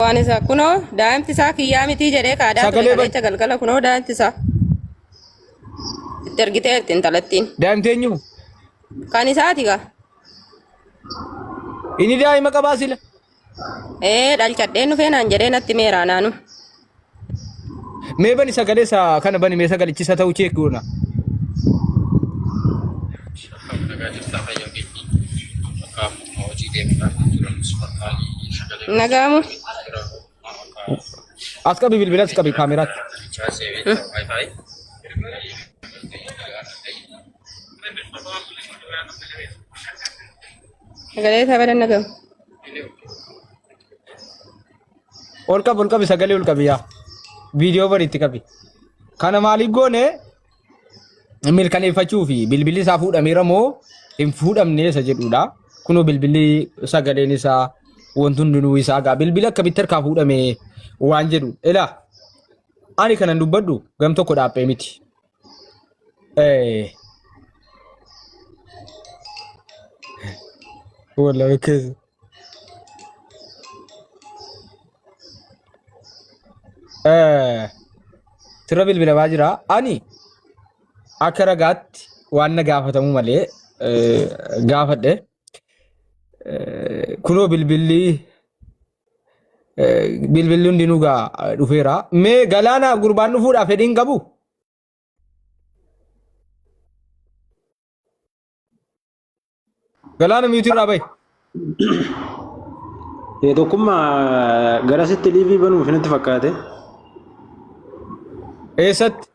Waan isa kunoo daa'imti isaa kiyyaa miti jedhee kaadaa ture kalecha galgala kunoo daa'imti isaa itti ergitee itti intalattiin. Daa'imti eenyu? Kan isaati gaa. Inni daa'ima qabaa sila. Dhalchadheen dhufee naan jedhee natti meeraa naanu. Mee bani sagalee isaa kana bani mee sagalichisa ta'uu cheekuuna. Nagaamu. As qabi bilbila as qabi kaameraatti. Sagalee isaa badan nagamu. Ol qabi sagalee ol qabi yaa. Viidiyoo bariitti qabi. Kana maaliif goone mirkaneeffachuu fi bilbilli isaa fuudhameera moo hin fuudhamne isa jedhudha. Kunoo bilbilli sagaleen isaa wanti hundinuu isaa gaa bilbila akkamitti harkaa fuudhame waan jedhu. Ilaa ani kanan dubbadhu gam tokko dhaabbee miti. Wallahi keessa. Sirra bilbila baa jira. Ani akka ragaatti waan na gaafatamu malee gaafadhe. Kunoo bilbilli hundinuu gaa dhufeera. Mee galaana gurbaan dhufuudhaaf fedhiin qabu? Galaana miyuutii irraa bahi. Tokkummaa gara sitti liivii banuuf natti fakkaate. Eessatti?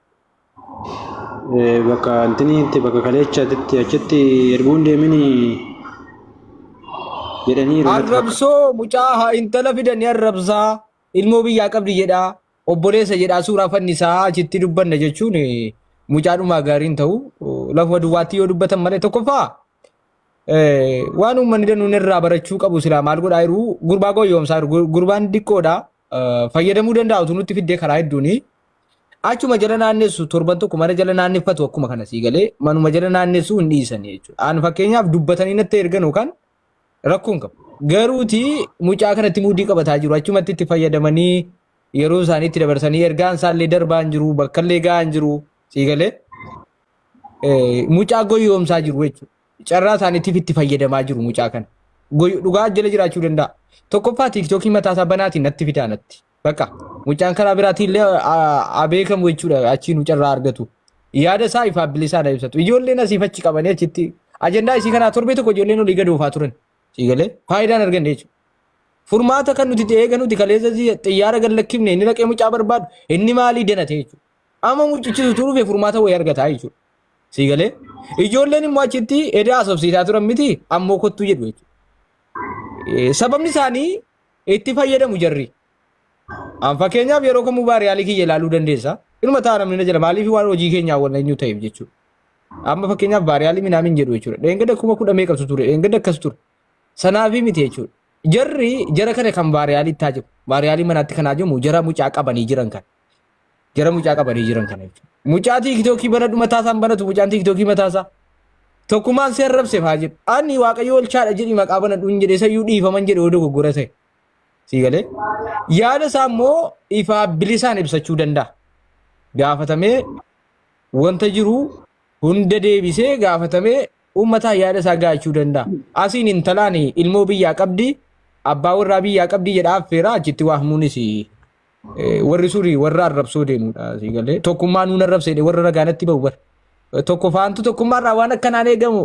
Bakka antiniitti bakka kaleechaatti achitti erguun deemini jedhanii arrabsoo mucaa intala fidanii arrabsaa ilmoo biyyaa qabdi jedha obboleessa jedha suuraa fannisaa achitti dubbanna jechuun mucaadhumaa gaariin ta'u lafa duwwaatti yoo dubbatan malee tokkoffaa waan uummanni danuun irraa barachuu qabu silaa maal godhaa jiru gurbaa gooyyoomsaa gurbaan diqqoodha fayyadamuu danda'u nutti fiddee karaa hedduuni achuma jala naannessu torban tokko mana jala naanneffatu akkuma kana sii galee manuma jala naannessu hin dhiisanii jechuudha. Aan fakkeenyaaf dubbatanii natti ergan kan rakkoon qabu. Garuuti mucaa kanatti muudii qabataa jiru achumatti itti fayyadamanii yeroo isaaniitti dabarsanii ergaan isaallee darbaan jiru bakkallee gahaan jiru sii galee mucaa gooyyoomsaa jiru jechuudha. Carraa isaaniitiif itti fayyadamaa jiru mucaa kana. Dhugaa jala jiraachuu danda'a. Tokkoffaa tiiktookii mataasaa banaatiin natti fidaa natti. Bakka mucaan karaa biraatiin illee abeekamu jechuudha achiin carraa argatu. Yaada isaa ifaaf bilisaadha ibsatu. Ijoolleen asiif achi qabanii achitti ajandaa isii kanaa torbee tokko ijoolleen olii gad oofaa turan. Siigalee faayidaan arganne jechuudha. Furmaata kan nuti eega nuti kaleessa xiyyaara gad lakkifne inni dhaqee mucaa barbaadu inni maalii danate jechuudha. Amma mucichisu turuuf furmaata wayii argataa jechuudha. Siigalee ijoolleen immoo achitti edaa asobsiisaa turan miti ammoo kottuu jedhu jechuudha. Sababni isaanii itti fayyadamu jarri. An fakkeenyaaf yeroo kamuu baariyaalii kiyya ilaaluu dandeessa. Ilma ta'a namni na jala maaliif waan hojii keenyaa wal eenyu ta'eef jechuudha. Amma fakkeenyaaf baariyaalii minaamin jedhu jechuudha. Dheengada kuma kudha meeqatu ture dheengada akkas ture. Sanaafi miti jechuudha. Jarri jara kana kan baariyaalii ittaa jiru. Baariyaalii manaatti kanaa jiru jara mucaa qabanii jiran kan. Jara mucaa qabanii jiran kana jechuudha. Mucaa tiiktookii banadhu mataasaan banatu mucaan tiiktookii mataasaa. Tokkummaan seera rabseef haa jedhu. Ani waaqayyo olchaadha jedhi maqaa banadhu hin jedhe sayyuu dhiifaman jedhe odoo goggora ta'e. Siigalee yaada isaa immoo ifaa bilisaan ibsachuu danda'a. Gaafatamee wanta jiru hunda deebisee gaafatamee uummataa yaada isaa gaachuu danda'a. Asiin intalaan ilmoo biyyaa qabdi abbaa warraa biyyaa qabdi jedhaa affeera achitti waamuunis warri surii warra arrabsoo deemudha. Siigalee tokkummaa nuun arrabseedhe warra ragaanatti bahu bara. Tokko faantu tokkummaarraa waan akkanaan eegamu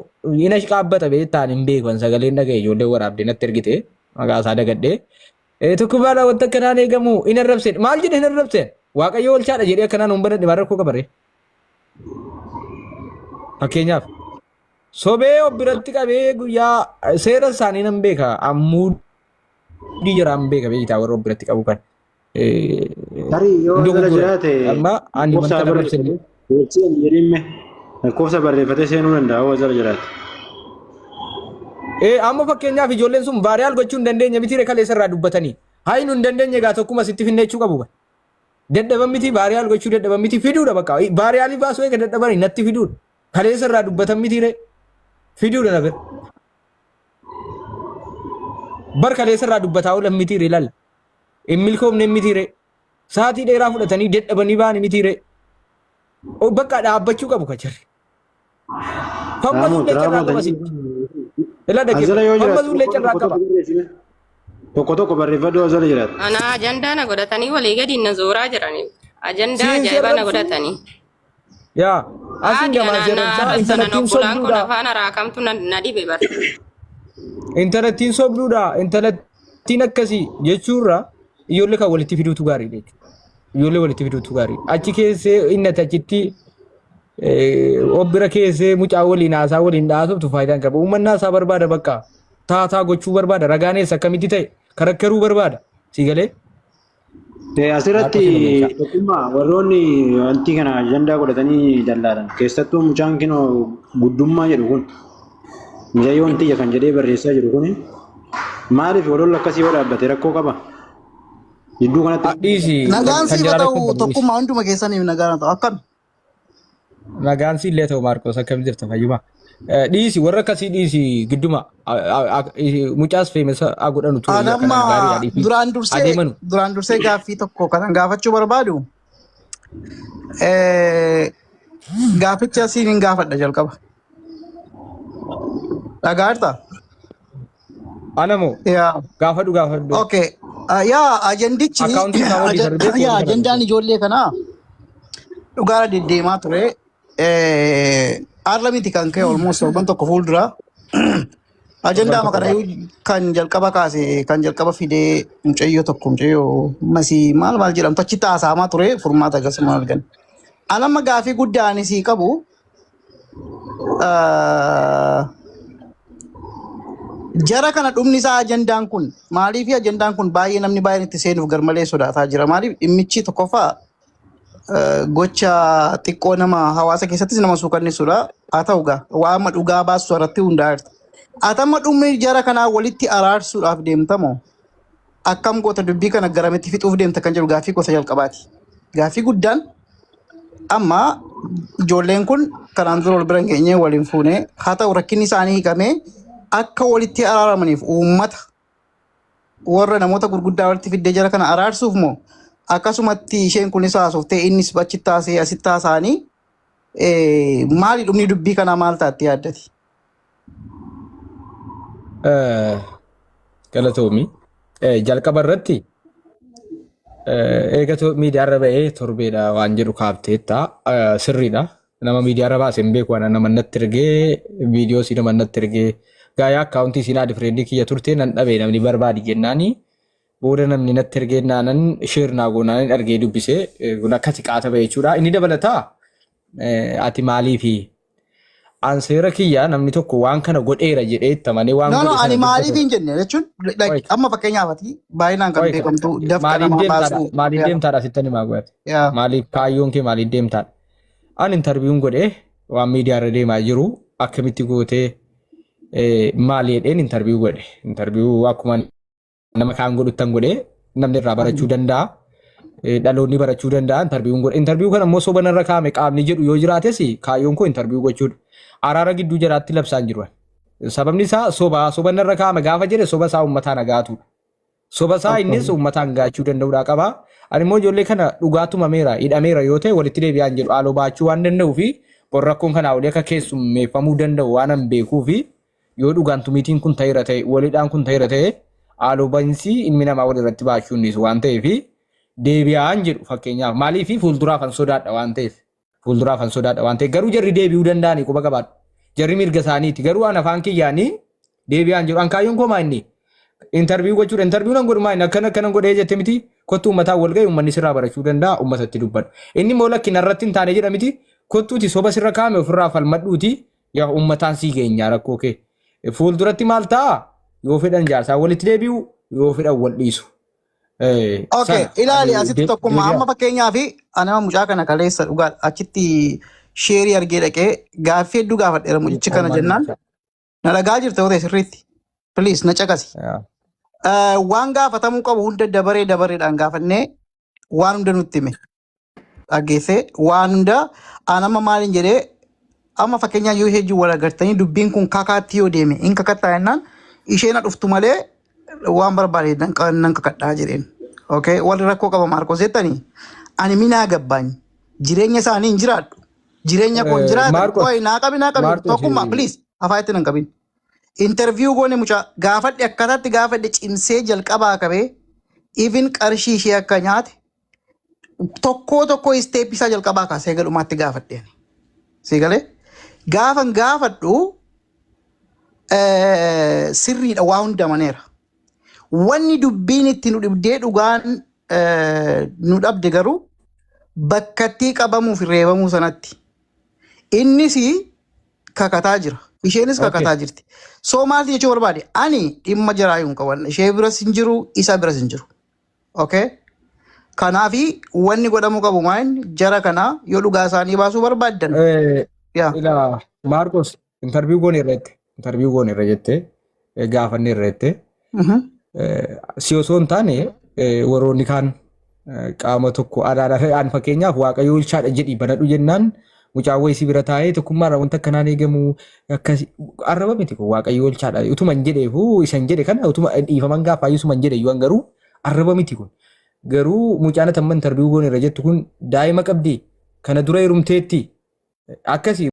ina qaabbata beektaan hin beekan sagaleen dhaga'e ijoollee waraabdee natti ergite maqaa isaa dagadhee. Tokkummaadhaan wanta akkanaan eegamu hin arrabseen maal jedhe hin arrabseen waaqayyo olchaadha jedhee akkanaan hin banadhe maal rakkoo qabaree. Fakkeenyaaf sobee of biratti qabee guyyaa seera isaanii nan beeka ammuu jiraan beeka beektaa warra of biratti qabu kan. Tarii yoo jala jiraate amma ani wanta arrabseen. Lakkoofsa barreeffatee seenuu danda'a yoo jala jiraate. Amma fakkeenyaaf ijoolleen sun baariyaal gochuu hin dandeenye miti kaleessa irraa dubbatanii. Haa nu hin dandeenye egaa tokkuma sitti finnee jechuu qabu. Dadhaban miti baariyaal gochuu dadhaban miti fiduudha bakka. Baariyaalii baasuu eega dadhabanii natti fiduudha. Kaleessa irraa dubbatan miti fiduudha na bira. Bar kaleessa irraa dubbataa oolan miti ilaalla. Milkoomne mitire. Sa'aatii dheeraa fudhatanii dadhabanii ba'anii mitire. Bakka dhaabbachuu qabu kacharri. Fammasuullee carraa qaba sitti. Ila dhaggeeffatu. Fammasuullee carraa qaba. Tokko barreeffadhu asirra jiraatu. Ana ajandaa na godhatanii walii gadi na zooraa jiranii. Ajandaa ajaa'ibaa na godhatanii. Yaa. Asin gamaa jiran intalattiin sobduudha. Afaan raakamtu na dhibe bar. Intalattiin sobduudha. Intalattiin akkasii jechuurra ijoollee kan walitti fiduutu gaarii jechuudha. Ijoollee walitti fiduutu gaarii. Achi keessee inni achitti obbira keessee mucaa waliin haasaa waliin dhaasoftu faayidaan qaba. Uummanni haasaa barbaada bakka. Taataa gochuu barbaada. Ragaanees akkamitti ta'e karakkaruu barbaada. Si galee? Asirratti tokkummaa warroonni wanti kana ajandaa godhatanii dallaalan keessattuu mucaan kinoo guddummaa jedhu kun mucayyoon xiyya kan jedhee barreessaa jiru kun maaliif walolla akkasii yoo dhaabbate rakkoo qaba? Jidduu kanatti nagaan siif ta'u tokkummaa hunduma keessaniif nagaan ta'u akkam? Nagaan si illee ta'u Maarqos akkam jirta fayyuma. Dhiisi warra akkasii dhiisi gidduma mucaas feemesa godhanu ture. Adamma duraan dursee gaaffii tokko kan gaafachuu barbaadu gaaficha siin gaafadha jalqaba. Dhagaarta? Anamoo gaafadhu. Okay. Yaa ajandichi ajandaan ijoollee kanaa dhugaara deddeemaa ture. Arlamiti kan ka'e almost torban tokko fuuldura ajandaa makana kan jalqaba kaase kan jalqaba fidee mucayyoo masii maal jedhamtu achi taasaamaa ture furmaata akkasuma argan. Anamma gaafii guddaan isii qabu jara kana dhumni isaa ajandaan kun maaliif ajandaan kun baay'ee namni baay'een itti seenuuf garmalee sodaataa jira. Maaliif dhimmichi tokkoffaa gocha xiqqoo nama hawaasa keessattis nama suukanneessudha. Haa ta'u gaa waan dhugaa baasu irratti hundaa'eerta. Atamma dhummi jara kanaa walitti araarsuudhaaf deemtamoo akkam goota dubbii kana garamitti fixuuf deemta kan jedhu gaaffii gosa jalqabaati. Gaaffii guddaan amma ijoolleen kun kanaan dura wal bira geenyee waliin fuunee haa ta'u rakkinni isaanii hiikamee akka walitti araaramaniif uummata warra namoota gurguddaa walitti fiddee jara kana araarsuuf moo akkasumatti isheen kunis haasoftee innis achi taasee asitti taasaanii maali dhumni dubbii kanaa maal taatti yaaddati? Galatoomi jalqaba irratti eegatoo miidiyaarra ba'ee torbeedha waan jedhu kaafteetta sirriidha. Nama miidiyaarra baase hin beeku nama natti ergee viidiyoo si nama natti ergee gaayaa akkaawuntii siinaa difreendii kiyya turte nan dhabee namni barbaadi jennaanii booda namni natti ergee naanan sheernaa goonaan argee dubbisee kun akkasi qaata ba'e jechuudha. Inni dabalataa ati maaliifi anseera kiyya namni tokko waan kana godheera jedhee tamane waan godhe ani maaliif hin jenne jechuun amma fakkeenyaaf ati baay'inaan kan beekamtu dafqa nama baasu maaliif deemtaadha sittani maa godhate maaliif kaayyoon kee maaliif deemtaadha an interviewun godhe waan miidiyaarra deemaa jiru akkamitti gootee maali jedheen interview godhe interview akkuma nama kaan godhuttan godhe namni irraa barachuu danda'a. Dhaloonni barachuu danda'a interviewun godhe interview kana immoo soba narra kaame qaamni jedhu yoo jiraates kaayyoon koo interview gochuudha. Araara gidduu jiraatti labsaan jiru. Sababni isaa soba narra kaame gaafa jedhe soba isaa uummataa nagaatuudha. Soba isaa innis uummataan gaachuu danda'uudha qaba. Ani immoo ijoollee kana dhugaatuma meera hidhameera yoo ta'e walitti deebi'aan jedhu haaloo baachuu waan danda'uu fi rakkoon kanaa olii akka keessummeeffamuu danda'u waan an beekuu fi yoo dhugaan tumiitiin kun ta'eera ta'e walidhaan kun ta'eera ta'e haaloo bahiinsi ilmi namaa walirratti baachuu innis waan ta'eef deebi'aan jedhu fakkeenyaaf maalii fi fuulduraaf an sodaadha waan ta'eef garuu jarri deebi'uu danda'anii quba qabaadhu. Jarri mirga isaaniiti garuu an afaan kiyyaanii deebi'aan jedhu an kaayyoon koo maa inni interview gochuudha interview nan godhu maa inni akkana godhee jette miti kottu uummataa wal ga'e uummanni sirraa barachuu danda'a uummatatti dubbadhu. Inni immoo lakki narratti hin taane jedha miti kottuuti soba sirra kaame ofirraa falmadhuuti yaa uummataan sii geenyaa rakkoo kee fuulduratti maal ta'a yoo fedhan jaarsaa walitti deebi'u yoo fedhan wal dhiisu. Okay, ilaali asitti tokkummaa amma fakkeenyaaf anama mucaa kana kaleessa dhugaa achitti sheerii argee dhaqee gaaffii hedduu gaafadheera mucichi kana jennaan na dhagaa jirte yoo ta'e sirriitti please na caqasi. Waan gaafatamuu qabu hunda dabareedhaan gaafannee waan hunda nutti hime dhageessee waan hunda anama maaliin jedhee amma fakkeenyaa yoo heejjii wal agartanii dubbiin kun kakaatti yoo deeme in kakattaa jennaan isheen dhuftu malee waan barbaade nan kakadhaa jedheen. Okay, warri rakkoo qaba Maarkos jettanii ani minaa gabbaany jireenya isaanii hin jiraadhu. Jireenya koo hin jiraatan. Qoy naa qabi tokkummaa please afaan itti nan qabin. Interview goone mucaa gaafadhe akkataatti gaafadhe cimsee jalqabaa qabee even qarshii ishee akka nyaate tokko step isaa jalqabaa kaasee galumaatti gaafadhe. Siigalee gaafan gaafadhu sirriidha waa hunda maneera. Wanni dubbiin itti nu dhibdee dhugaan nu dhabde garuu bakkatti qabamuuf reebamuu sanatti. Innis kakataa jira. Isheenis kakataa jirti. So maalti jechuu barbaade? Ani dhimma jiraayuun qaban. Ishee biras hin jiru, isa biras hin jiru. Okay? Kanaafi wanni godhamuu qabu maal jara kana yoo dhugaa isaanii baasuu barbaaddan. Ila Marcos interview goone irra jette gaafanne irra jette. Si osoo hin taane warroonni kaan qaama tokko adaadhaan fakkeenyaaf waaqayyo olchaadha jedhi banadhu jennaan mucaawwa isii bira taa'ee tokkummaarraa wanta akkanaan eegamu akkasi arraba miti kun waaqayyo olchaadha utuma hin jedheefu isan jedhe kana utuma dhiifaman gaafa isuma hin jedhe yoo garuu arraba miti kun garuu mucaana tamma interview goone irra jettu kun daa'ima qabdi kana dura heerumteetti akkasi